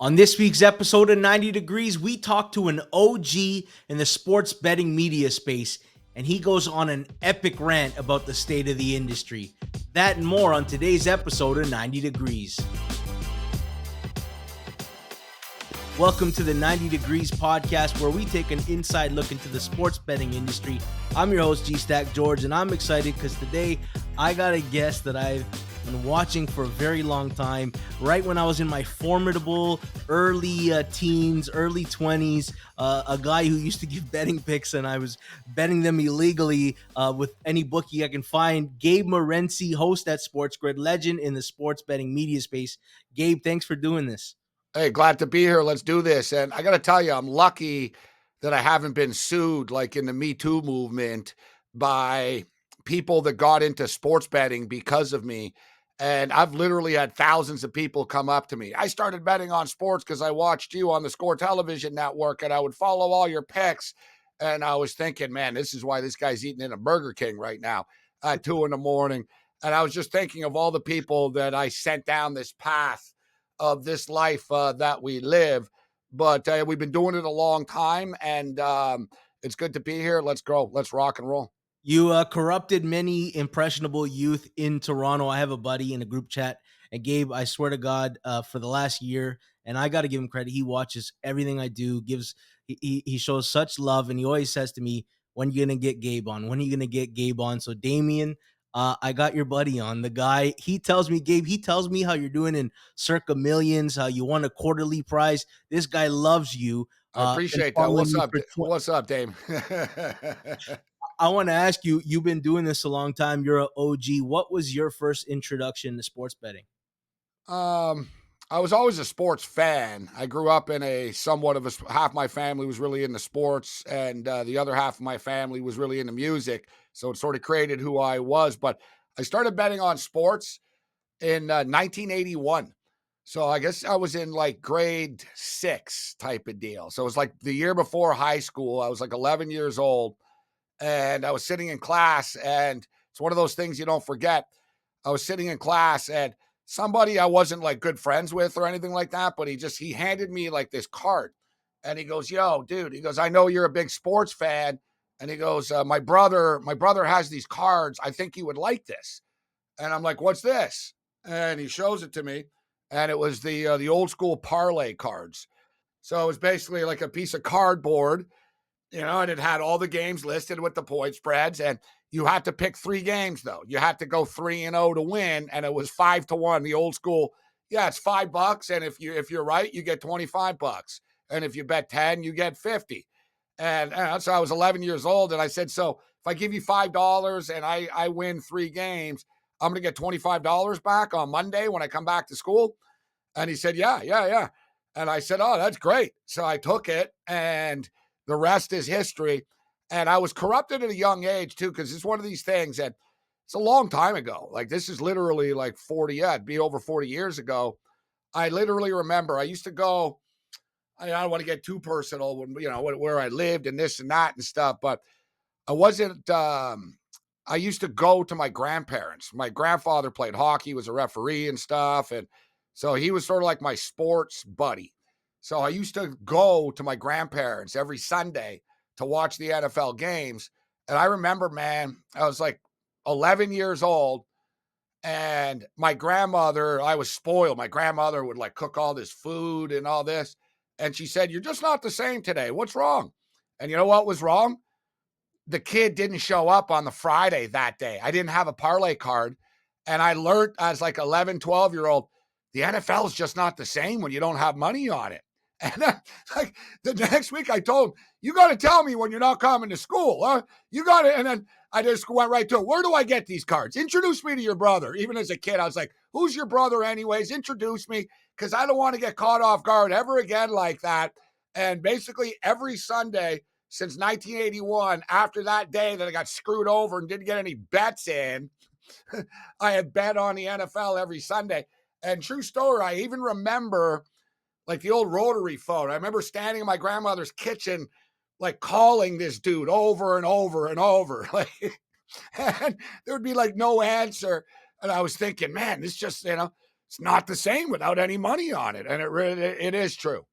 On this week's episode of 90 Degrees, we talk to an OG in the sports betting media space, and he goes on an epic rant about the state of the industry. That and more on today's episode of 90 Degrees. Welcome to the 90 Degrees podcast, where we take an inside look into the sports betting industry. I'm your host, G-Stack George, and I'm excited because today I got a guest that I've been watching for a very long time, right when I was in my formidable early teens, early 20s, a guy who used to give betting picks, and I was betting them illegally with any bookie I can find. Gabe Morency, host at Sportsgrid, legend in the sports betting media space. Gabe, thanks for doing this. Hey, glad to be here. Let's do this. And I got to tell you, I'm lucky that I haven't been sued like in the Me Too movement by people that got into sports betting because of me. And I've literally had thousands of people come up to me. I started betting on sports because I watched you on the Score Television Network and I would follow all your picks. And I was thinking, man, this is why this guy's eating in a Burger King right now at 2 a.m. And I was just thinking of all the people that I sent down this path of this life that we live. But we've been doing it a long time, and it's good to be here. Let's go. Let's rock and roll. You corrupted many impressionable youth in Toronto. I have a buddy in a group chat, and Gabe, I swear to God, for the last year, and I got to give him credit. He watches everything I do, he shows such love, and he always says to me, when you going to get Gabe on? When are you going to get Gabe on? So Damien, I got your buddy on. The guy, he tells me, Gabe, he tells me how you're doing in circa millions, how you won a quarterly prize. This guy loves you. I appreciate that. What's up, Dame? I want to ask you, you've been doing this a long time. You're an OG. What was your first introduction to sports betting? I was always a sports fan. I grew up in half my family was really into sports, and the other half of my family was really into music. So it sort of created who I was. But I started betting on sports in 1981. So I guess I was in like grade 6 type of deal. So it was like the year before high school. I was like 11 years old, and I was sitting in class, and it's one of those things you don't forget. I was sitting in class, and somebody I wasn't like good friends with or anything like that, but he handed me like this card, and he goes, "Yo, dude," he goes, "I know you're a big sports fan." And he goes, my brother has these cards. I think you would like this. And I'm like, "What's this?" And he shows it to me. And it was the old school parlay cards. So it was basically like a piece of cardboard, and it had all the games listed with the point spreads. And you had to pick 3 games, though. You had to go 3-0 to win. And it was 5-1, the old school. Yeah, it's $5. And if you're right, you get $25. And if you bet 10, you get 50. And so I was 11 years old. And I said, so if I give you $5 and I win 3 games, I'm going to get $25 back on Monday when I come back to school. And he said, yeah. And I said, oh, that's great. So I took it, and the rest is history. And I was corrupted at a young age too, because it's one of these things that it's a long time ago. Like, this is literally like 40, it'd be over 40 years ago. I literally remember I used to go, I don't want to get too personal when, where I lived and this and that and stuff, but I wasn't, I used to go to my grandparents. My grandfather played hockey, was a referee and stuff. And so he was sort of like my sports buddy. So I used to go to my grandparents every Sunday to watch the NFL games. And I remember, man, I was like 11 years old, and my grandmother, I was spoiled. My grandmother would like cook all this food and all this. And she said, "You're just not the same today. What's wrong?" And you know what was wrong? The kid didn't show up on the Friday that day. I didn't have a parlay card. And I learned as like 11, 12-year-old, the NFL is just not the same when you don't have money on it. And like the next week I told him, "You got to tell me when you're not coming to school. Huh? You got to." And then I just went right to it. "Where do I get these cards? Introduce me to your brother." Even as a kid, I was like, "Who's your brother anyways? Introduce me." Because I don't want to get caught off guard ever again like that. And basically every Sunday since 1981, after that day that I got screwed over and didn't get any bets in, I had bet on the NFL every Sunday. And true story, I even remember like the old rotary phone. I remember standing in my grandmother's kitchen, like calling this dude over and over and over. Like, and there would be like no answer. And I was thinking, man, this just, it's not the same without any money on it. And it is true.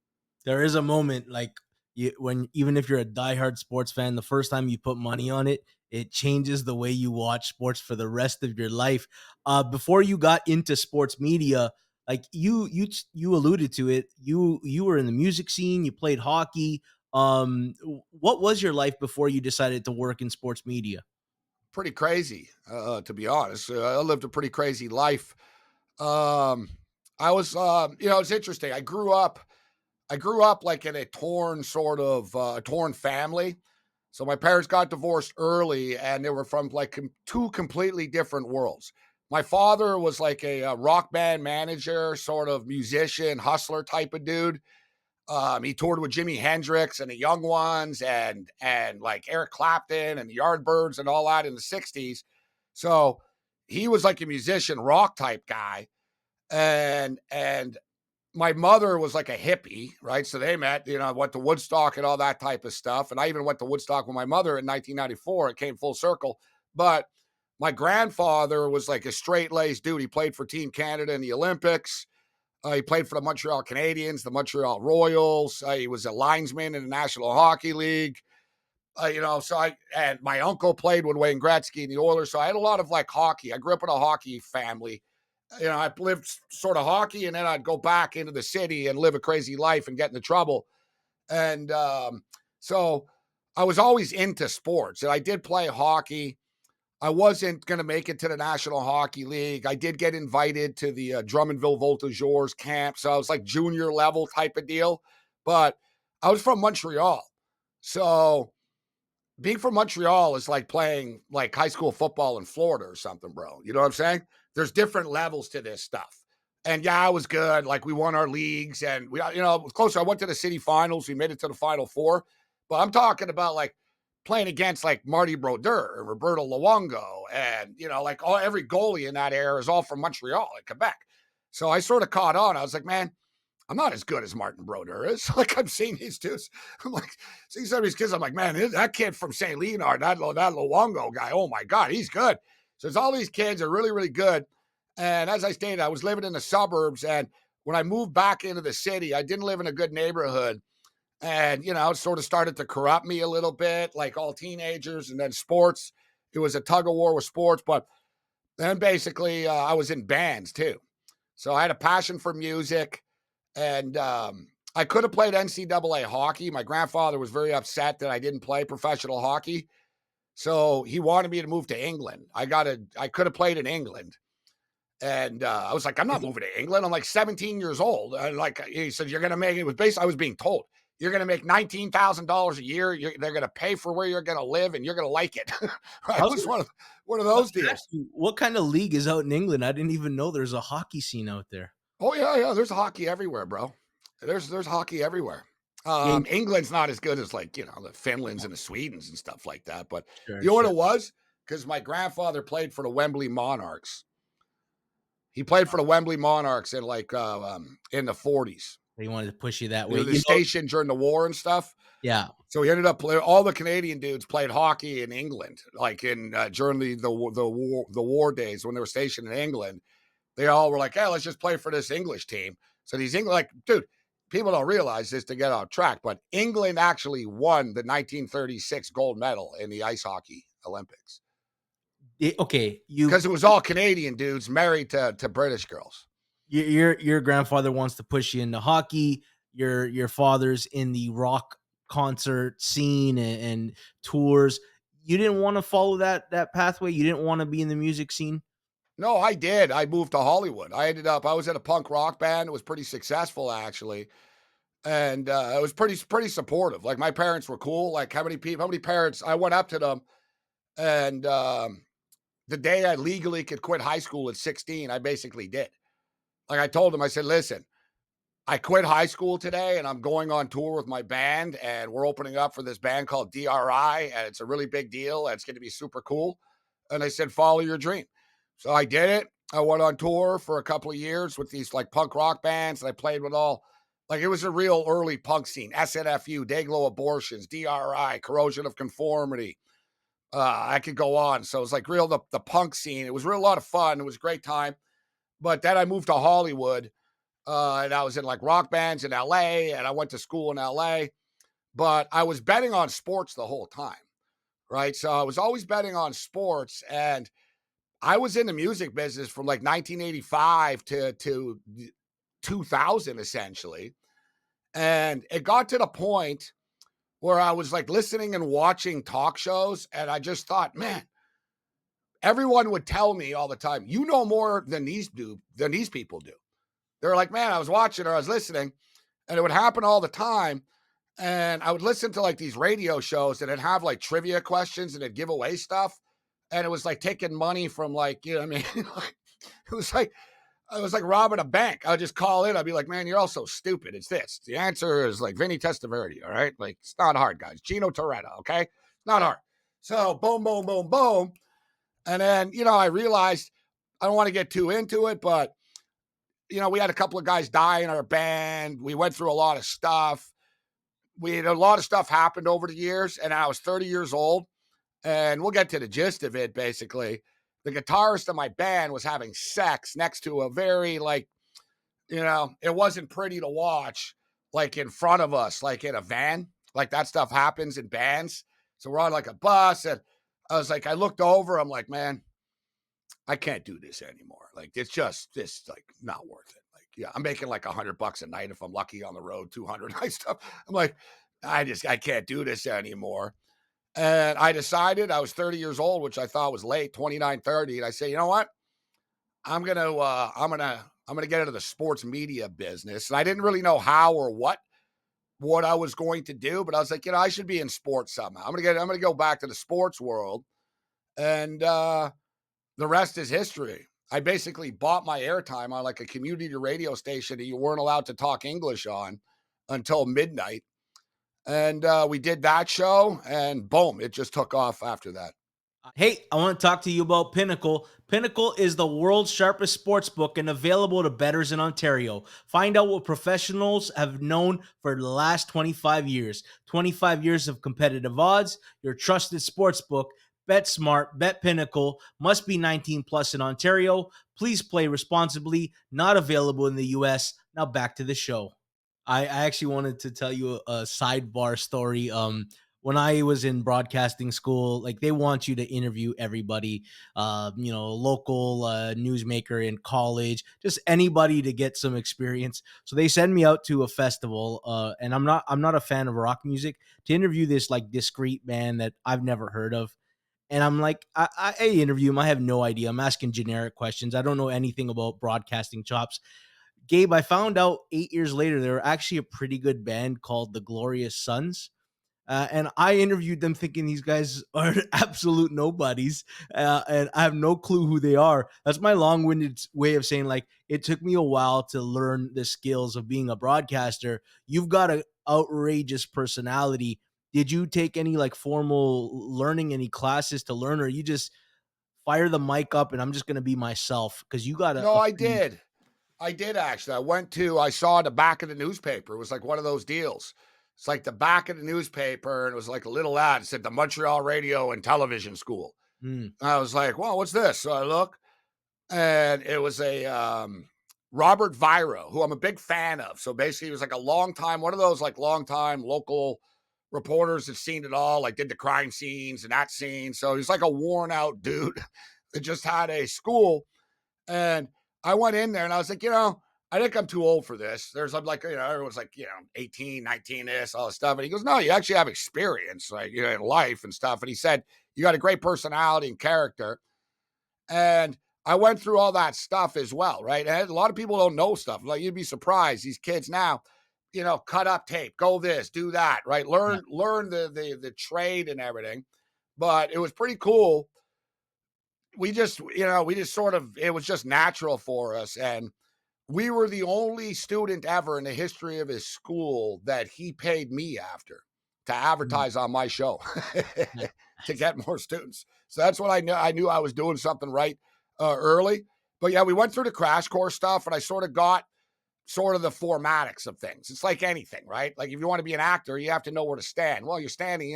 There is a moment like when even if you're a diehard sports fan, the first time you put money on it, it changes the way you watch sports for the rest of your life. Before you got into sports media, like you alluded to it, you were in the music scene, you played hockey. What was your life before you decided to work in sports media? Pretty crazy, to be honest. I lived a pretty crazy life. Um, I was, it's interesting. I grew up like in a torn sort of torn family. So my parents got divorced early, and they were from like two completely different worlds. My father was like a rock band manager, sort of musician, hustler type of dude. He toured with Jimi Hendrix and the Young Ones and like Eric Clapton and the Yardbirds and all that in the 60s. So he was like a musician, rock type guy. And my mother was like a hippie, right? So they met, went to Woodstock and all that type of stuff. And I even went to Woodstock with my mother in 1994. It came full circle. But my grandfather was like a straight laced dude. He played for Team Canada in the Olympics. He played for the Montreal Canadiens, the Montreal Royals. He was a linesman in the National Hockey League. And my uncle played with Wayne Gretzky and the Oilers. So I had a lot of like hockey. I grew up in a hockey family. I lived sort of hockey, and then I'd go back into the city and live a crazy life and get into trouble. And so I was always into sports, and I did play hockey. I wasn't going to make it to the National Hockey League. I did get invited to the Drummondville Voltigeurs camp, so I was like junior level type of deal. But I was from Montreal, so being from Montreal is like playing like high school football in Florida or something, bro. You know what I'm saying? There's different levels to this stuff. And yeah, I was good. Like we won our leagues and we, it was closer. I went to the city finals. We made it to the Final Four. But I'm talking about like playing against like Marty Brodeur and Roberto Luongo. And, like every goalie in that era is all from Montreal and Quebec. So I sort of caught on. I was like, man, I'm not as good as Martin Brodeur is. Like I'm seeing these dudes. I'm like, seeing some of these kids. I'm like, man, that kid from St. Leonard, that Luongo guy. Oh my God, he's good. So it's all these kids are really, really good. And as I stated, I was living in the suburbs. And when I moved back into the city, I didn't live in a good neighborhood. And, it sort of started to corrupt me a little bit, like all teenagers. And then sports, it was a tug of war with sports. But then basically I was in bands too. So I had a passion for music. And I could have played NCAA hockey. My grandfather was very upset that I didn't play professional hockey. So he wanted me to move to England. I could have played in England. And I was like, I'm not moving to England. I'm like 17 years old. And like he said, you're going to make, it was basically, I was being told, you're going to make $19,000 a year. They're going to pay for where you're going to live and you're going to like it. Right? It was one of those deals. What kind of league is out in England? I didn't even know there's a hockey scene out there. Oh yeah. There's hockey everywhere, bro. There's hockey everywhere. England's not as good as like, the Finlands and the Swedens and stuff like that. But what it was? Because my grandfather played for the Wembley Monarchs. He played for the Wembley Monarchs in like in the 40s. They wanted to push you that way. The station during the war and stuff. Yeah. So he ended up playing. All the Canadian dudes played hockey in England, like in during the war days when they were stationed in England. They all were like, "Hey, let's just play for this English team." So these English, like, dude, people don't realize this to get off track, but England actually won the 1936 gold medal in the ice hockey Olympics. Because it was all Canadian dudes married to British girls. Your grandfather wants to push you into hockey. Your father's in the rock concert scene and tours. You didn't want to follow that pathway. You didn't want to be in the music scene. No, I did. I moved to Hollywood. I was in a punk rock band. It was pretty successful actually. And it was pretty supportive. Like my parents were cool. Like how many parents, I went up to them and the day I legally could quit high school at 16, I basically did. Like I told them, I said, listen, I quit high school today and I'm going on tour with my band and we're opening up for this band called DRI and it's a really big deal and it's going to be super cool. And they said, follow your dream. So I did it. I went on tour for a couple of years with these like punk rock bands and I played with all, like it was a real early punk scene, SNFU, Dayglow Abortions, DRI, Corrosion of Conformity. I could go on. So it was like real, the punk scene. It was a lot of fun. It was a great time. But then I moved to Hollywood, and I was in like rock bands in LA, and I went to school in LA. But I was betting on sports the whole time, right? So I was always betting on sports, and I was in the music business from like 1985 to 2000 essentially. And it got to the point where I was like listening and watching talk shows, and I just thought, man, everyone would tell me all the time, you know more than these people do. They're like, man, I was watching or I was listening, and it would happen all the time. And I would listen to like these radio shows that would have like trivia questions and it'd give away stuff. And it was like taking money from like, you know what I mean? it was like, I was like robbing a bank. I would just call in. I'd be like, man, you're all so stupid. It's this. The answer is like Vinny Testaverde. All right. Like, it's not hard, guys. Gino Toretta. Okay. Not hard. So boom, boom, boom, boom. And then, I realized I don't want to get too into it, but, we had a couple of guys die in our band. We went through a lot of stuff. We had a lot of stuff happened over the years, and I was 30 years old. And we'll get to the gist of it, basically. The guitarist of my band was having sex next to a very, like, it wasn't pretty to watch, like in front of us, like in a van. Like that stuff happens in bands. So we're on like a bus, and I was like, I looked over, I'm like, man, I can't do this anymore. Like, it's just this, like, not worth it. Like, yeah, I'm making like $100 a night if I'm lucky on the road, 200 night stuff. I'm like, I can't do this anymore. And I decided I was 30 years old, which I thought was late, 29, 30. And I say, you know what? I'm gonna get into the sports media business. And I didn't really know how or what I was going to do, but I was like, I should be in sports somehow. I'm gonna go back to the sports world. And the rest is history. I basically bought my airtime on like a community radio station that you weren't allowed to talk English on until midnight. And we did that show, and boom, it just took off after that. Hey, I want to talk to you about Pinnacle. Pinnacle is the world's sharpest sports book and available to bettors in Ontario. Find out what professionals have known for the last 25 years. 25 years of competitive odds, your trusted sports book. Bet smart, bet Pinnacle. Must be 19 plus in Ontario. Please play responsibly. Not available in the US. Now back to the show. I actually wanted to tell you a sidebar story. When I was in broadcasting school, like they want you to interview everybody, local newsmaker in college, just anybody to get some experience. So they send me out to a festival, and I'm not a fan of rock music, to interview this like discreet band that I've never heard of. And I'm like, I interview him. I have no idea. I'm asking generic questions. I don't know anything about broadcasting chops. Gabe, I found out 8 years later, they were actually a pretty good band called the Glorious Sons. And I interviewed them thinking these guys are absolute nobodies, and I have no clue who they are. That's my long-winded way of saying, like, it took me a while to learn the skills of being a broadcaster. You've got an outrageous personality. Did you take any like formal learning, any classes to learn, or you just fire the mic up and I'm just going to be myself? Because you got No, a I pretty. did. I did actually. I saw the back of the newspaper. It was like one of those deals. It's like the back of the newspaper, and it was like a little ad. It said the Montreal Radio and Television School. Mm, And I was like, well, what's this? So I look, and it was a Robert Viro, who I'm a big fan of. So basically, he was like a long time, one of those like long time local reporters that seen it all, like did the crime scenes and that scene. So he's like a worn out dude that just had a school. And I went in there and I was like, I think I'm too old for this. I'm like, everyone's like, 18, 19, this, all this stuff. And he goes, no, you actually have experience, like, in life and stuff. And he said, you got a great personality and character. And I went through all that stuff as well, right? And a lot of people don't know stuff. Like, you'd be surprised. These kids now, cut up tape, go this, do that, right? yeah. Learn the trade and everything. But it was pretty cool. We just sort of, it was just natural for us. And we were the only student ever in the history of his school that he paid me after to Mm, advertise on my show nice. to get more students. So that's what I knew. I knew I was doing something right early. But yeah, we went through the crash course stuff, and I sort of got sort of the formatics of things. It's like anything, right? Like if you want to be an actor, you have to know where to stand. Well, you're standing,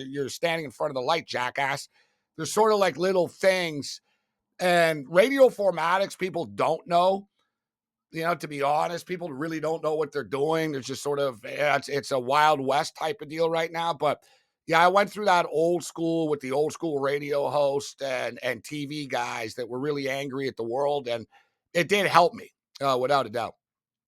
you're standing in front of the light, jackass. There's sort of like little things And radio formatics, people don't know. To be honest, people really don't know what they're doing. There's just sort of, yeah, it's a Wild West type of deal right now. But yeah, I went through that old school with the old school radio host and TV guys that were really angry at the world. And it did help me, without a doubt.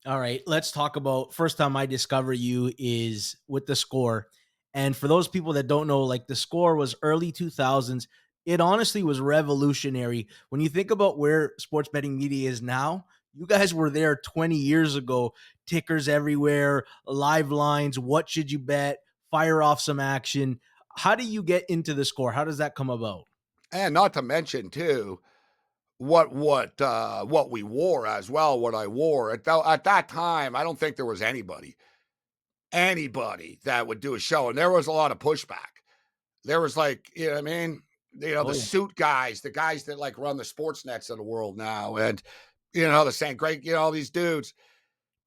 All right, let's talk about first time I discover you is with the Score. And for those people that don't know, like the Score was early 2000s. It honestly was revolutionary. When you think about where sports betting media is now, you guys were there 20 years ago. Tickers everywhere, live lines, what should you bet, fire off some action. How do you get into the Score? How does that come about? And not to mention too, what we wore as well, what I wore at that time, I don't think there was anybody that would do a show. And there was a lot of pushback. There was like, you know what I mean? Oh The yeah. suit guys, the guys that like run the sports nets of the world now. And, the same great, all these dudes,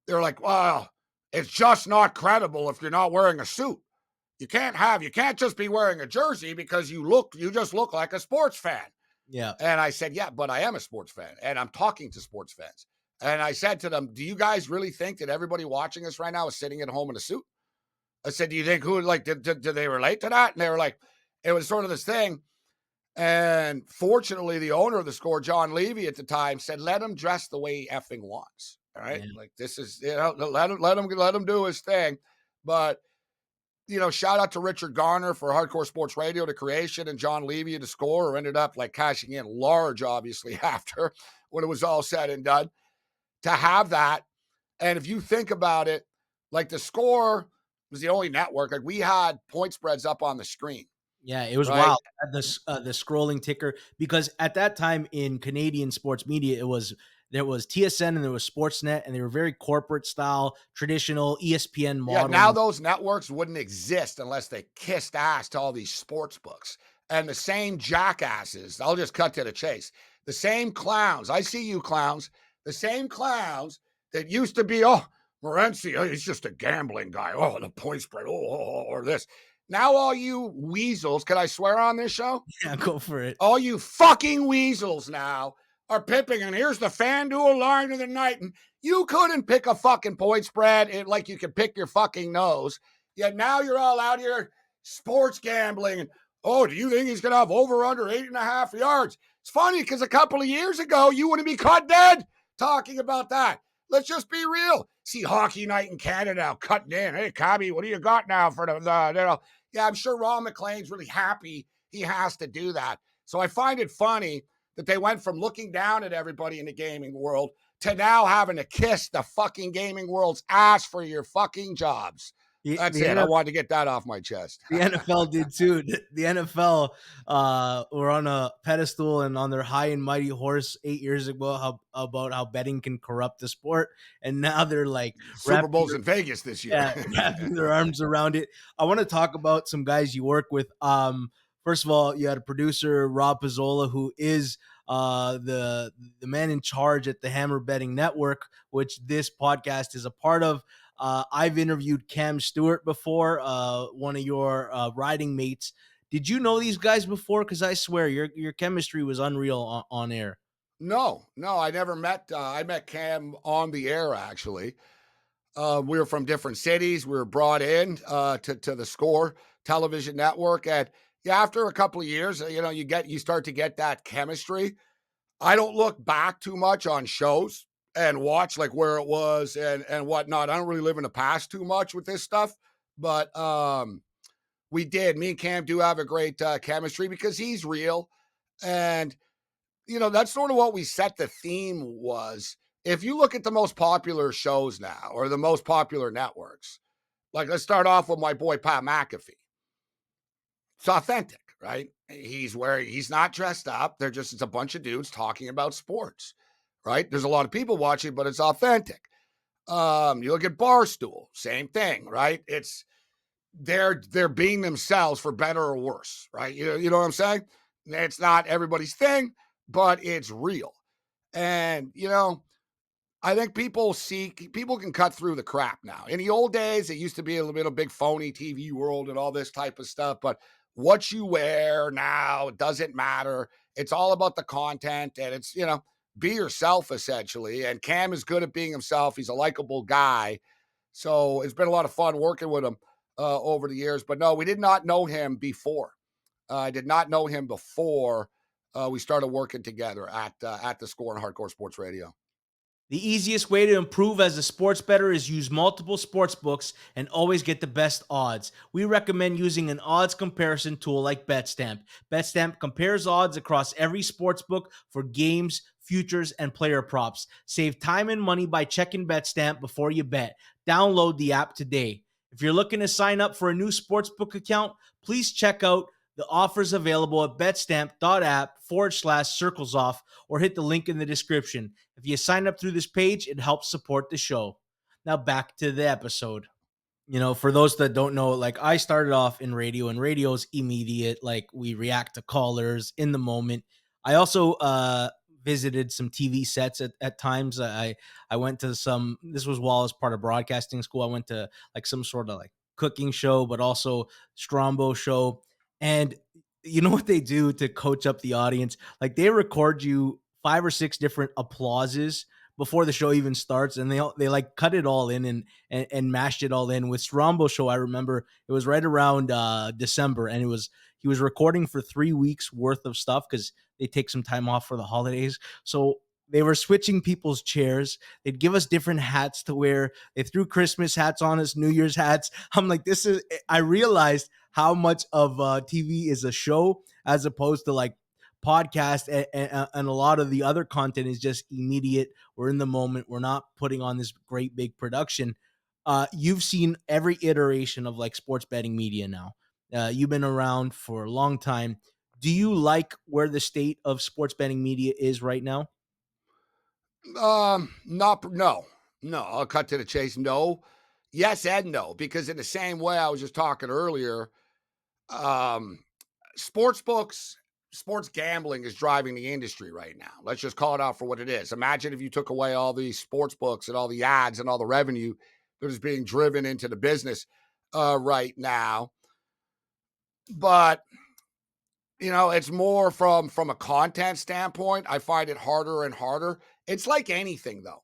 they're like, well, it's just not credible if you're not wearing a suit. You can't just be wearing a jersey because you just look like a sports fan. Yeah. And I said, yeah, but I am a sports fan and I'm talking to sports fans. And I said to them, do you guys really think that everybody watching us right now is sitting at home in a suit? I said, do you think did they relate to that? And they were like, it was sort of this thing. And fortunately, the owner of the Score, John Levy at the time, said, let him dress the way he effing wants. All right. Yeah. Like this is, let him do his thing. But, shout out to Richard Garner for Hardcore Sports Radio to creation and John Levy to Score, who ended up like cashing in large, obviously, after when it was all said and done to have that. And if you think about it, like the Score was the only network, like we had point spreads up on the screen, Yeah, it was right? wild. The scrolling ticker, because at that time in Canadian sports media, there was TSN and there was Sportsnet, and they were very corporate style, traditional ESPN Yeah, model. now those networks wouldn't exist unless they kissed ass to all these sports books. And the same jackasses, I'll just cut to the chase. The same clowns, I see you clowns, the same clowns that used to be, oh, Morency, oh, he's just a gambling guy. Oh, the point spread, or this. Now all you weasels, can I swear on this show? Yeah, go for it. All you fucking weasels now are pipping, and here's the FanDuel line of the night. And you couldn't pick a fucking point spread like you could pick your fucking nose. Yet now you're all out here sports gambling. And, oh, do you think he's going to have over under 8.5 yards? It's funny because a couple of years ago, you wouldn't be caught dead talking about that. Let's just be real. See Hockey Night in Canada now cutting in. Hey, Cabby, what do you got now for the Yeah, I'm sure Ron McLean's really happy he has to do that. So I find it funny that they went from looking down at everybody in the gaming world to now having to kiss the fucking gaming world's ass for your fucking jobs. That's it. I wanted to get that off my chest. The NFL did too. The NFL were on a pedestal and on their high and mighty horse 8 years ago about how betting can corrupt the sport, and now they're like Super Bowl's in Vegas this year. wrapping their arms around it. I want to talk about some guys you work with. First of all, you had a producer, Rob Pizzola, who is the man in charge at the Hammer Betting Network, which this podcast is a part of. I've interviewed Cam Stewart before, one of your riding mates. Did you know these guys before? Because I swear your chemistry was unreal on air. No, I never met. I met Cam on the air, actually. We were from different cities. We were brought in to the Score television network. And yeah, after a couple of years, you start to get that chemistry. I don't look back too much on shows and watch like where it was and whatnot. I don't really live in the past too much with this stuff, but me and Cam do have a great chemistry because he's real. And, that's sort of what we set the theme was. If you look at the most popular shows now or the most popular networks, like let's start off with my boy, Pat McAfee. It's authentic, right? He's not dressed up. It's a bunch of dudes talking about sports, right? There's a lot of people watching, but it's authentic. You look at Barstool, same thing, right? They're being themselves for better or worse, right? You know what I'm saying? It's not everybody's thing, but it's real. And, I think people can cut through the crap now. In the old days, it used to be a little bit of big phony TV world and all this type of stuff, but what you wear now doesn't matter. It's all about the content, and it's, be yourself essentially. And Cam is good at being himself. He's a likable guy. So it's been a lot of fun working with him over the years. But no, we did not know him before. I did not know him before we started working together at the Score and Hardcore Sports Radio. The easiest way to improve as a sports bettor is use multiple sports books and always get the best odds. We recommend using an odds comparison tool like BetStamp. BetStamp compares odds across every sports book for games, futures, and player props. Save time and money by checking BetStamp before you bet. Download the app today. If you're looking to sign up for a new sportsbook account, please check out the offers available at betstamp.app/circlesoff or hit the link in the description. If you sign up through this page, it helps support the show. Now back to the episode. For those that don't know, like I started off in radio, and radio's immediate. Like we react to callers in the moment. I also visited some TV sets at times. I went to some, this was while I was part of broadcasting school. I went to like some sort of like cooking show, but also Strombo show. And you know what they do to coach up the audience? Like they record you 5 or 6 different applauses before the show even starts, and they like cut it all in and mashed it all in. With Strombo show, I remember it was right around December, and he was recording for 3 weeks worth of stuff because they take some time off for the holidays. So they were switching people's chairs. They'd give us different hats to wear. They threw Christmas hats on us, New Year's hats. I'm like, I realized how much of TV is a show as opposed to like podcast, and a lot of the other content is just immediate. We're in the moment. We're not putting on this great big production. You've seen every iteration of like sports betting media now. You've been around for a long time. Do you like where the state of sports betting media is right now? Not no, no. I'll cut to the chase. No, yes and no, because in the same way I was just talking earlier, um, sports books, sports gambling is driving the industry right now. Let's just call it out for what it is. Imagine if you took away all these sports books and all the ads and all the revenue that is being driven into the business right now. But it's more from a content standpoint. I find it harder and harder. It's like anything, though.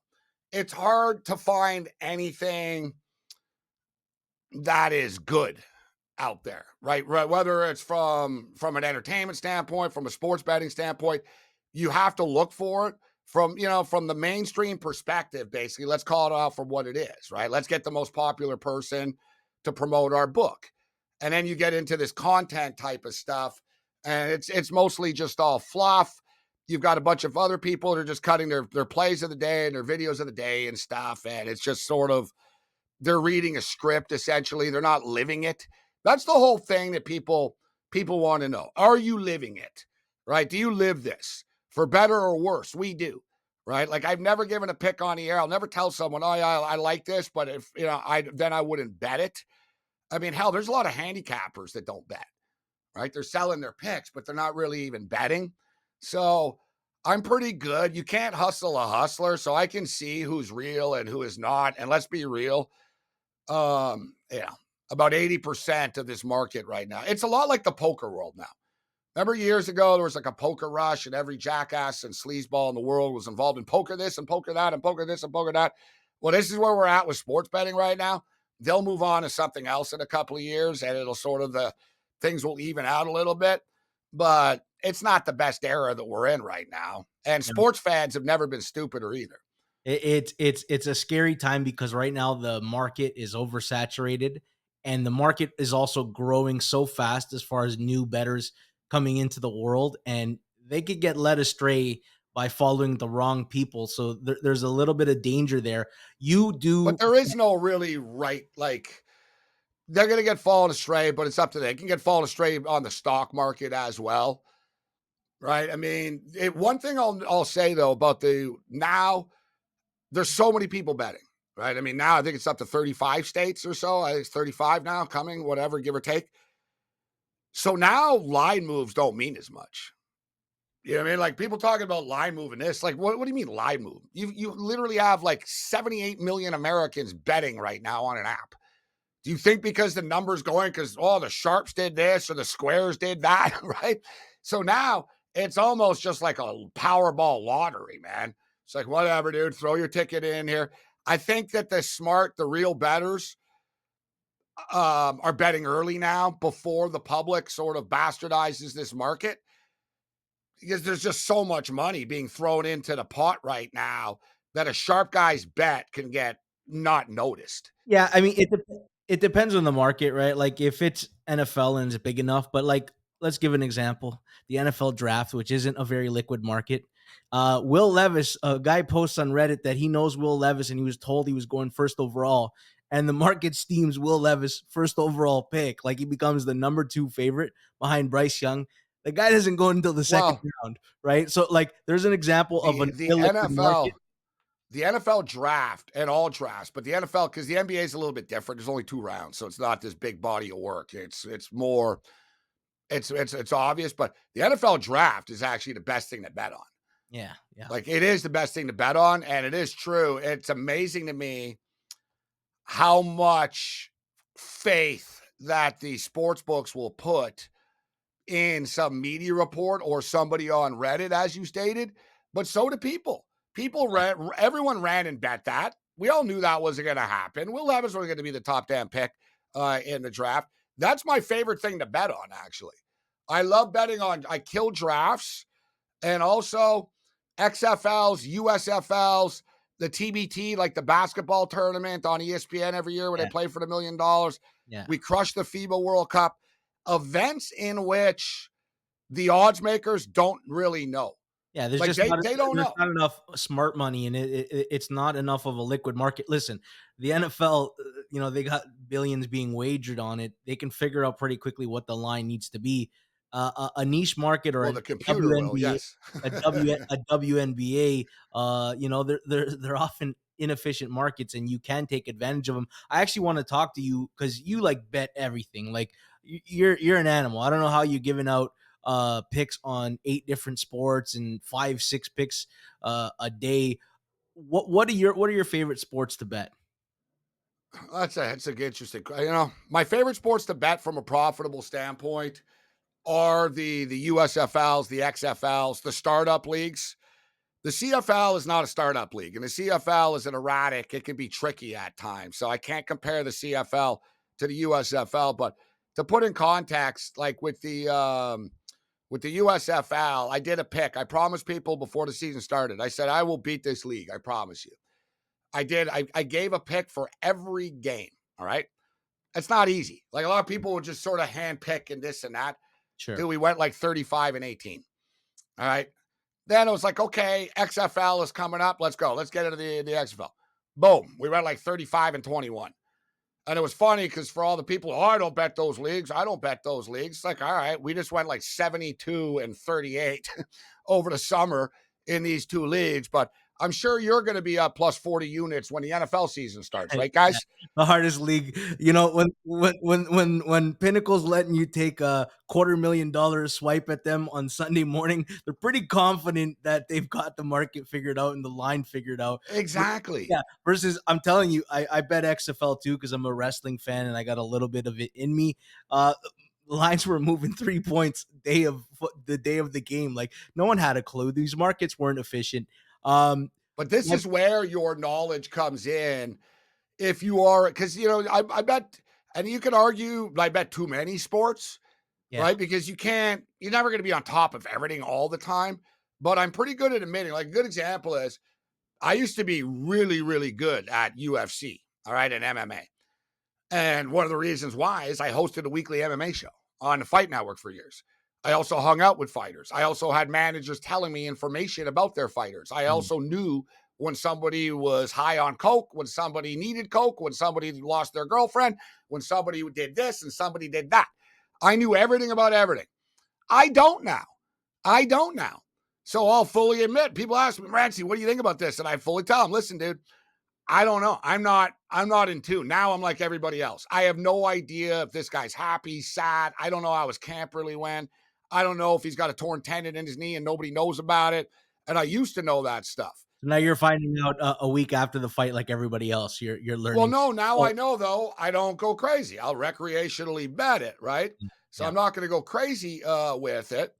It's hard to find anything that is good out there, right? Whether it's from an entertainment standpoint, from a sports betting standpoint, you have to look for it from the mainstream perspective. Basically, let's call it out for what it is, right? Let's get the most popular person to promote our book, and then you get into this content type of stuff, and it's mostly just all fluff. You've got a bunch of other people that are just cutting their plays of the day and their videos of the day and stuff, and it's just sort of, they're reading a script essentially. They're not living it. That's the whole thing that people want to know. Are you living it? Right? Do you live this? For better or worse? We do. Right? Like I've never given a pick on the air. I'll never tell someone, oh yeah, I like this, but if then I wouldn't bet it. I mean, hell, there's a lot of handicappers that don't bet. Right? They're selling their picks, but they're not really even betting. So I'm pretty good. You can't hustle a hustler, so I can see who's real and who is not. And let's be real. About 80% of this market right now. It's a lot like the poker world now. Remember years ago, there was like a poker rush and every jackass and sleazeball in the world was involved in poker this and poker that and poker this and poker that. Well, this is where we're at with sports betting right now. They'll move on to something else in a couple of years, and it'll sort of, the things will even out a little bit, but it's not the best era that we're in right now. And sports fans have never been stupider either. It's a scary time because right now the market is oversaturated, and the market is also growing so fast as far as new bettors coming into the world, and they could get led astray by following the wrong people. So there's a little bit of danger there. But there is no really right, like, they're going to get fallen astray, but it's up to them. They can get fallen astray on the stock market as well. Right? I mean, one thing I'll say though about now, there's so many people betting, right? I mean, now I think it's up to 35 states or so. I think it's 35 now, coming, whatever, give or take. So now line moves don't mean as much. You know what I mean? Like people talking about line moving this. Like, what do you mean line move? You literally have like 78 million Americans betting right now on an app. Do you think because the numbers going, because the sharps did this or the squares did that, right? So now it's almost just like a Powerball lottery, man. It's like, whatever, dude, throw your ticket in here. I think that the real bettors are betting early now before the public sort of bastardizes this market because there's just so much money being thrown into the pot right now that a sharp guy's bet can get not noticed. Yeah, I mean, it depends on the market, right? Like if it's NFL and it's big enough, but like let's give an example. The NFL draft, which isn't a very liquid market. Will Levis, a guy posts on Reddit that he knows Will Levis and he was told he was going first overall. And the market steams Will Levis first overall pick. Like he becomes the number 2 favorite behind Bryce Young. The guy doesn't go until the second Well, round, right? So like there's an example of an the illiquid market. NFL draft and all drafts, but the NFL, because the NBA is a little bit different. There's only 2 rounds, so it's not this big body of work. It's more it's obvious, but the NFL draft is actually the best thing to bet on. Yeah, yeah. Like it is the best thing to bet on, and it is true. It's amazing to me how much faith that the sports books will put in some media report or somebody on Reddit, as you stated, but so do people. Everyone ran and bet that. We all knew that wasn't going to happen. Will Levis was going to be the top damn pick in the draft. That's my favorite thing to bet on, actually. I love betting on, I kill drafts and also XFLs, USFLs, the TBT, like the basketball tournament on ESPN every year where Yeah, they play for the $1 million. yeah. We crushed the FIBA World Cup. Events in which the odds makers don't really know. Yeah, there's Like just not they don't there's know. not enough smart money, and it's not enough of a liquid market. Listen, the NFL, they got billions being wagered on it. They can figure out pretty quickly what the line needs to be. A niche market or Well, a the computer will, WNBA, yes. a WNBA, they're often inefficient markets, and you can take advantage of them. I actually want to talk to you because you like bet everything. Like you're an animal. I don't know how you're giving out picks on 8 different sports and 5-6 picks a day. What are your favorite sports to bet? That's a interesting. My favorite sports to bet from a profitable standpoint are the USFLs, the XFLs, the startup leagues. The CFL is not a startup league, and the CFL is an erratic. It can be tricky at times. So I can't compare the CFL to the USFL. But to put in context, like with the USFL, I did a pick. I promised people before the season started. I said I will beat this league. I promise you. I did. I gave a pick for every game. All right. It's not easy. Like a lot of people would just sort of hand pick and this and that. Sure. Dude, we went like 35-18. All right. Then it was like, okay, XFL is coming up. Let's go. Let's get into the XFL. Boom. We went like 35-21. And it was funny because for all the people, oh, I don't bet those leagues. I don't bet those leagues. It's like, all right, we just went like 72-38 over the summer in these 2 leagues. But I'm sure you're going to be up plus 40 units when the NFL season starts, right, Yeah, guys? the hardest league. When Pinnacle's letting you take a $250,000 swipe at them on Sunday morning, they're pretty confident that they've got the market figured out and the line figured out. Exactly. Yeah. Versus, I'm telling you, I bet XFL too because I'm a wrestling fan and I got a little bit of it in me. Lines were moving 3 points the day of the game. Like no one had a clue. These markets weren't efficient. Um, But this is where your knowledge comes in. If you are, because, I bet, and you can argue, I bet too many sports, yeah, right? Because you're never going to be on top of everything all the time. But I'm pretty good at admitting, like a good example is I used to be really, really good at UFC, all right, and MMA. And one of the reasons why is I hosted a weekly MMA show on the Fight Network for years. I also hung out with fighters. I also had managers telling me information about their fighters. I mm, also knew when somebody was high on coke, when somebody needed coke, when somebody lost their girlfriend, when somebody did this and somebody did that. I knew everything about everything. I don't now. I don't now. So I'll fully admit, people ask me, Morency, what do you think about this? And I fully tell them, listen, dude, I don't know. I'm not in tune. Now I'm like everybody else. I have no idea if this guy's happy, sad. I don't know how his camp really went. I don't know if he's got a torn tendon in his knee and nobody knows about it. And I used to know that stuff. so now you're finding out a week after the fight, like everybody else. You're Well, learning. no, now Oh, I know though. I don't go crazy. I'll recreationally bet it, right? So yeah. I'm not going to go crazy with it.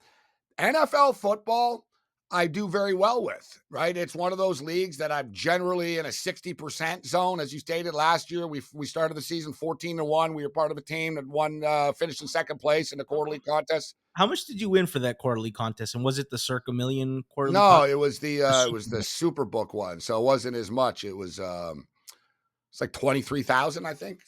NFL football, I do very well with, right? It's one of those leagues that I'm generally in a 60% zone. As you stated last year, we started the season 14-1. We were part of a team that won, finished in second place in the quarterly contest. How much did you win for that quarterly contest? And was it the Circa Million quarterly No, contest? it was The it was the Super Superbook one, so it wasn't as much. It was, it's like 23,000, I think.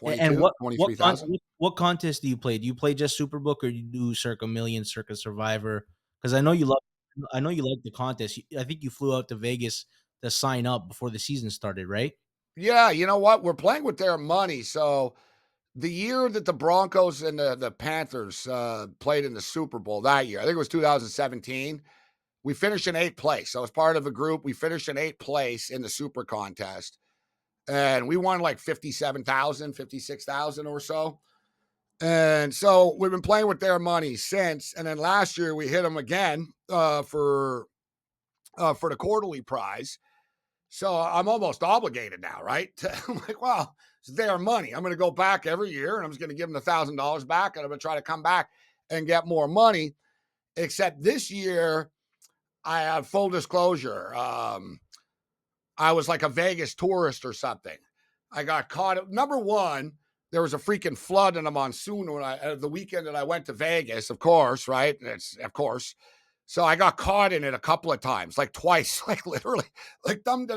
And 22, 23,000. what contest do you play? Do you play just Superbook, or you do Circa Million, Circa Survivor? Because I know you like the contest. I think you flew out to Vegas to sign up before the season started, right? Yeah, you know what? We're playing with their money. So the year that the Broncos and the Panthers played in the Super Bowl that year, I think it was 2017, we finished in eighth place. So as part of a group, we finished in eighth place in the Super Contest. And we won like 57,000, 56,000 or so. And so we've been playing with their money since. And then last year we hit them again for the quarterly prize. So I'm almost obligated now, right? I'm like, well, it's their money. I'm going to go back every year and I'm just going to give them $1,000 back and I'm going to try to come back and get more money. Except this year, I have full disclosure. I was like a Vegas tourist or something. I got caught. Number one, there was a freaking flood and a monsoon when the weekend that I went to Vegas, of course, right? It's of course. So I got caught in it a couple of times, like twice, like literally, like dum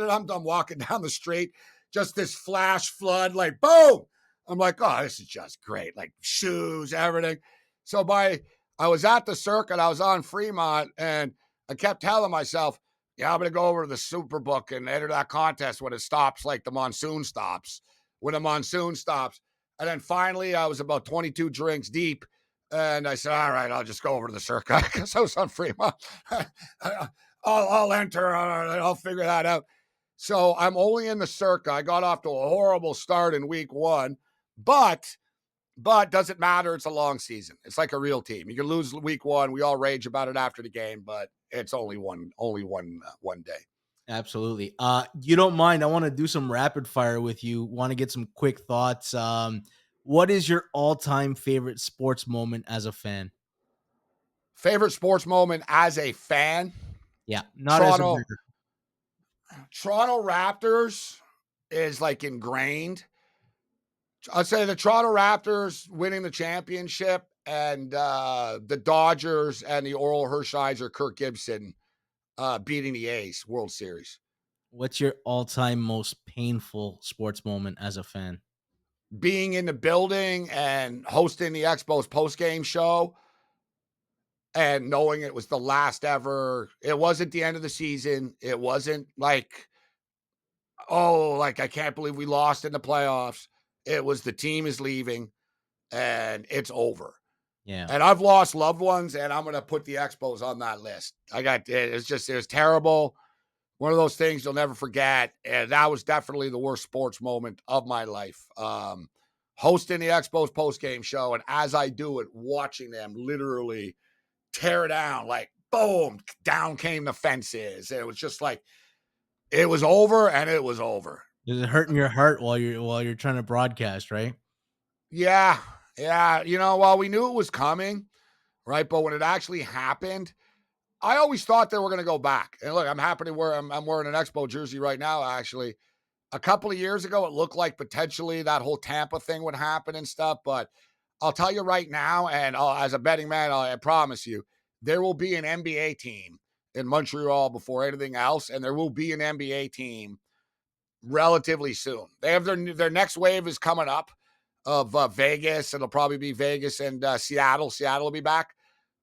walking down the street, just this flash flood, like boom. I'm like, oh, this is just great, like shoes, everything. So I was at the circuit, I was on Fremont, and I kept telling myself, yeah, I'm gonna go over to the Superbook and enter that contest when it stops, like the monsoon stops. When the monsoon stops, and then finally, I was about 22 drinks deep and I said, all right, I'll just go over to the circuit because I was on Fremont. I'll enter. I'll figure that out. So I'm only in the circuit. I got off to a horrible start in week one, but doesn't matter. It's a long season. It's like a real team. You can lose week one. We all rage about it after the game, but it's only one day. Absolutely. You don't mind? I want to do some rapid fire with you. Want to get some quick thoughts. What is your all-time favorite sports moment as a fan? Favorite sports moment as a fan? Yeah, not as a Toronto better. Toronto Raptors is like ingrained. I'd say the Toronto Raptors winning the championship and the Dodgers and the Oral Hershiser Kirk Gibson beating the A's World Series. What's your all-time most painful sports moment as a fan? Being in the building and hosting the Expos post-game show and knowing it was the last ever. It wasn't the end of the season. It wasn't like, oh, like I can't believe we lost in the playoffs. It was the team is leaving and it's over. Yeah. And I've lost loved ones, and I'm going to put the Expos on that list. It was terrible. One of those things you'll never forget. And that was definitely the worst sports moment of my life. Hosting the Expos post-game show, and as I do it, watching them literally tear down, like boom, down came the fences. And it was just like, it was over and it was over. Is it hurting your heart while you're trying to broadcast, right? Yeah. Yeah. Well, we knew it was coming, right? But when it actually happened, I always thought they were going to go back. And look, I'm happy to wear, I'm wearing an Expo jersey right now, actually. A couple of years ago, it looked like potentially that whole Tampa thing would happen and stuff. But I'll tell you right now, and as a betting man, I promise you, there will be an NBA team in Montreal before anything else. And there will be an NBA team relatively soon. They have their next wave is coming up of Vegas. It'll probably be Vegas and Seattle. Seattle will be back.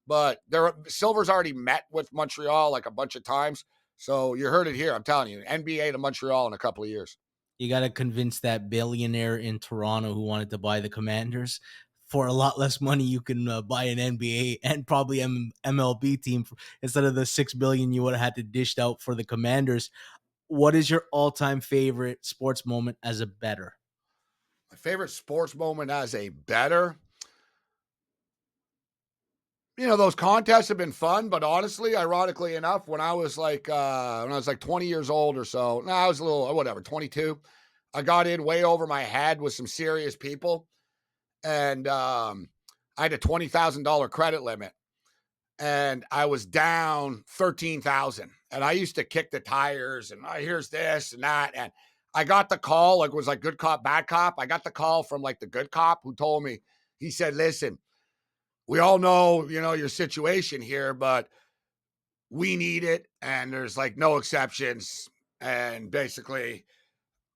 But Silver's already met with Montreal like a bunch of times. So you heard it here. I'm telling you, NBA to Montreal in a couple of years. You got to convince that billionaire in Toronto who wanted to buy the Commanders for a lot less money. You can buy an NBA and probably MLB team instead of the $6 billion you would have had to dish out for the Commanders. What is your all-time favorite sports moment as a bettor? My favorite sports moment as a bettor. Those contests have been fun, but honestly, ironically enough, when I was like 20 years old or so, no, I was a little, whatever, 22, I got in way over my head with some serious people. And I had a $20,000 credit limit. and I was down 13,000. And I used to kick the tires and here's this and that. And I got the call, like it was like good cop, bad cop. I got the call from like the good cop who told me, he said, listen, we all know, your situation here, but we need it. And there's like no exceptions. And basically,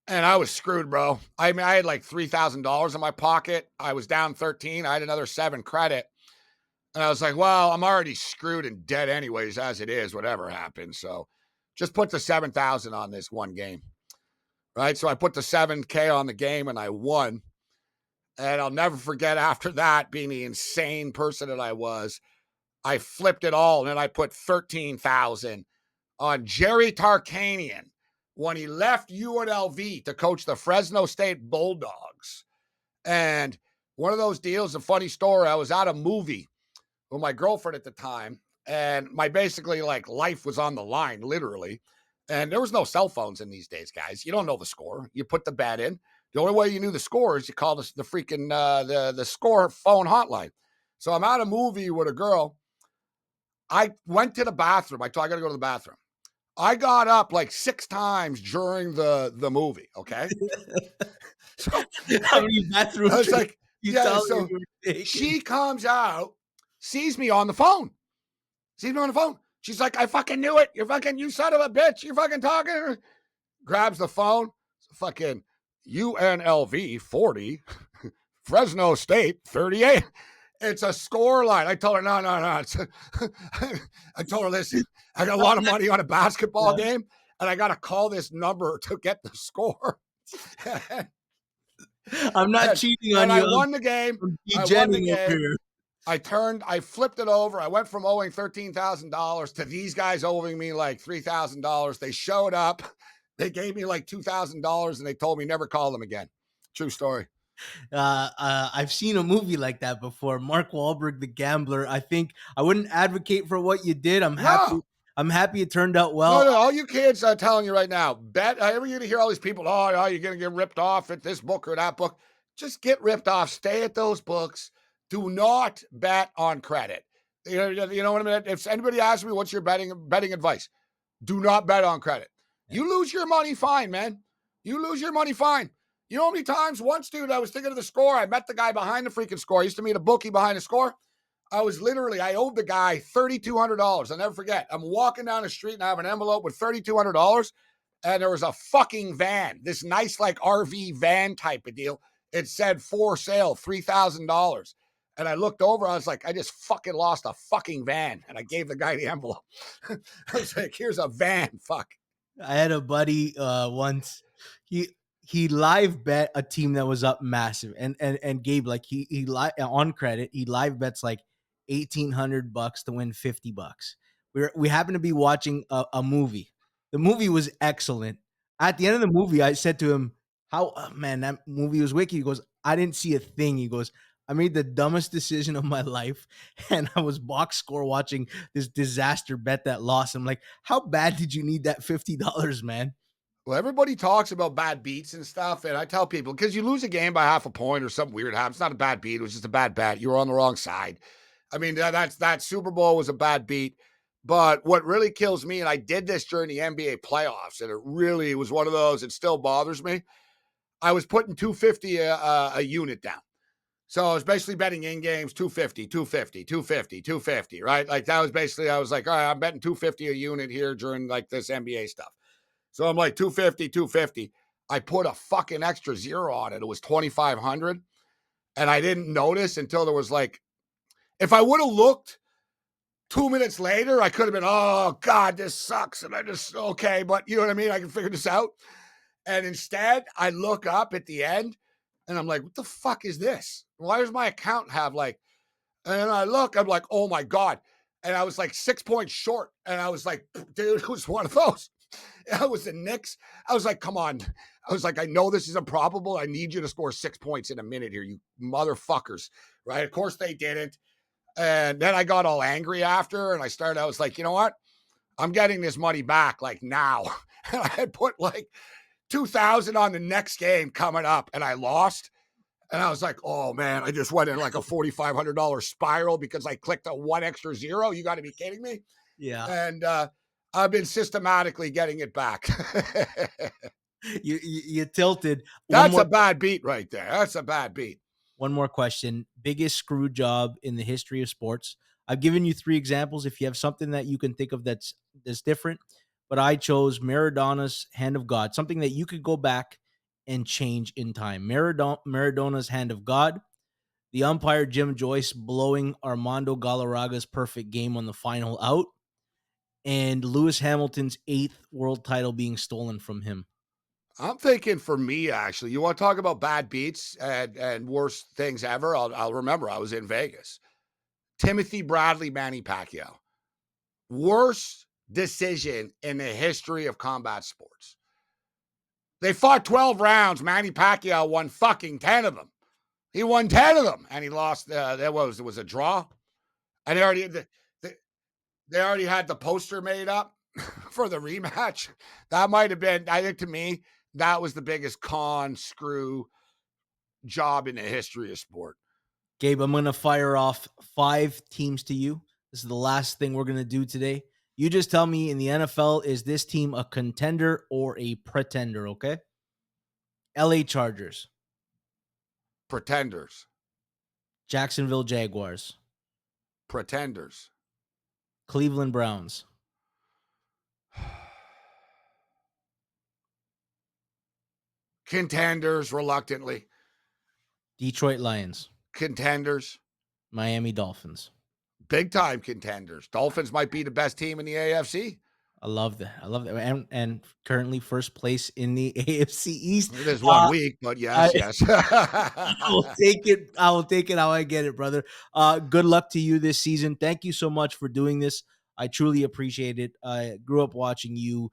and I was screwed, bro. I mean, I had like $3,000 in my pocket. I was down 13. I had another 7 credit. And I was like, well, I'm already screwed and dead anyways, as it is, whatever happens. So just put the 7,000 on this one game. Right. So I put the 7K on the game and I won. And I'll never forget after that, being the insane person that I was, I flipped it all. And then I put 13,000 on Jerry Tarkanian when he left UNLV to coach the Fresno State Bulldogs. And one of those deals, a funny story, I was at a movie with my girlfriend at the time, and my basically like life was on the line, literally. And there was no cell phones in these days, guys. You don't know the score. You put the bet in. The only way you knew the score is you called the freaking the score phone hotline. So I'm at a movie with a girl. I went to the bathroom. I got to go to the bathroom. I got up like 6 times during the movie. Okay. So How many bathrooms? I was like, yeah. So she comes out, sees me on the phone. She's like, I fucking knew it. You son of a bitch. You're fucking talking. Grabs the phone. Fucking UNLV 40, Fresno State 38. It's a score line. I told her, no. I told her, listen, I got a lot of money on a basketball game, and I got to call this number to get the score. I'm not cheating on you. I won the game. I flipped it over. I went from owing $13,000 to these guys owing me like $3,000. They showed up. They gave me like $2,000 and they told me never call them again. True story. I've seen a movie like that before. Mark Wahlberg, The Gambler. I think I wouldn't advocate for what you did. I'm happy it turned out well. No, all you kids, I'm telling you right now, bet. You're going to hear all these people, you're going to get ripped off at this book or that book. Just get ripped off. Stay at those books. Do not bet on credit. You know what I mean? If anybody asks me, what's your betting advice? Do not bet on credit. You lose your money, fine, man. You lose your money, fine. You know how many times once, dude, I was thinking of the score. I met the guy behind the freaking score. I used to meet a bookie behind the score. I owed the guy $3,200. I'll never forget. I'm walking down the street and I have an envelope with $3,200. And there was a fucking van, this nice like RV van type of deal. It said for sale, $3,000. And I looked over, I was like, I just fucking lost a fucking van. And I gave the guy the envelope. I was like, here's a van, fuck. I had a buddy once. He live bet a team that was up massive, and Gabe, like he on credit, he live bets like $1,800 to win $50. We happened to be watching a movie. The movie was excellent. At the end of the movie, I said to him, man, that movie was wicked. He goes, I didn't see a thing. He goes, I made the dumbest decision of my life, and I was box score watching this disaster bet that lost. I'm like, how bad did you need that $50, man? Well, everybody talks about bad beats and stuff, and I tell people, because you lose a game by half a point or something weird happens, it's not a bad beat, it was just a bad bet. You were on the wrong side. I mean, that Super Bowl was a bad beat. But what really kills me, and I did this during the NBA playoffs, and it really was one of those, it still bothers me. I was putting $250 a unit down. So I was basically betting in games, 250, 250, 250, 250, right? Like that was basically, I was like, all right, I'm betting 250 a unit here during like this NBA stuff. So I'm like 250, 250. I put a fucking extra zero on it. It was 2,500. And I didn't notice until there was like, if I would have looked 2 minutes later, I could have been, oh God, this sucks. And I just, okay. But you know what I mean? I can figure this out. And instead I look up at the end and I'm like, what the fuck is this? Why does my account have like, and then I look, I'm like, oh my God. And I was like 6 points short. And I was like, dude, it was one of those. It was the Knicks. I was like, come on. I was like, I know this is improbable. I need you to score 6 points in a minute here, you motherfuckers. Right? Of course they didn't. And then I got all angry after and I was like, you know what? I'm getting this money back like now. And I had put like 2,000 on the next game coming up and I lost. And I was like, oh man, I just went in like a $4,500 spiral because I clicked a one extra zero. You got to be kidding me. Yeah. And I've been systematically getting it back. You tilted. That's a bad beat right there. That's a bad beat. One more question. Biggest screw job in the history of sports. I've given you 3 examples. If you have something that you can think of that's different, but I chose Maradona's hand of God, something that you could go back and change in time. Maradona's hand of God, the umpire Jim Joyce blowing Armando Galarraga's perfect game on the final out, and Lewis Hamilton's 8th world title being stolen from him. I'm thinking for me, actually, you want to talk about bad beats and worst things ever? I'll remember I was in Vegas. Timothy Bradley, Manny Pacquiao. Worst decision in the history of combat sports. They fought 12 rounds. Manny Pacquiao won fucking 10 of them. He won 10 of them, and he lost. It was a draw. And they already had the poster made up for the rematch. That might have been, I think to me, that was the biggest con screw job in the history of sport. Gabe, I'm going to fire off 5 teams to you. This is the last thing we're going to do today. You just tell me in the NFL, is this team a contender or a pretender, okay? LA Chargers. Pretenders. Jacksonville Jaguars. Pretenders. Cleveland Browns. Contenders, reluctantly. Detroit Lions. Contenders. Miami Dolphins. Big time contenders. Dolphins might be the best team in the AFC. I love that. And currently first place in the AFC East. It is 1 week, but yes. I will take it. I will take it how I get it, brother. Good luck to you this season. Thank you so much for doing this. I truly appreciate it. I grew up watching you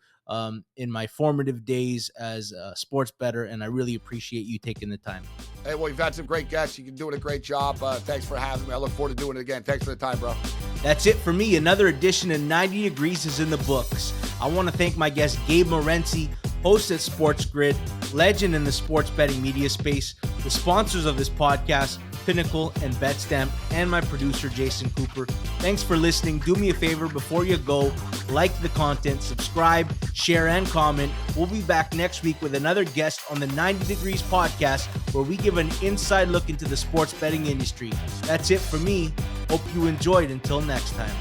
in my formative days as a sports bettor, and I really appreciate you taking the time. Hey, well, you've had some great guests. You're doing a great job. Thanks for having me. I look forward to doing it again. Thanks for the time, bro. That's it for me. Another edition of 90 Degrees is in the books. I want to thank my guest, Gabe Morency, host at Sportsgrid, legend in the sports betting media space, the sponsors of this podcast, Pinnacle and BetStamp, and my producer, Jason Cooper. Thanks for listening. Do me a favor before you go, like the content, subscribe, share, and comment. We'll be back next week with another guest on the 90 Degrees podcast, where we give an inside look into the sports betting industry. That's it for me. Hope you enjoyed. Until next time.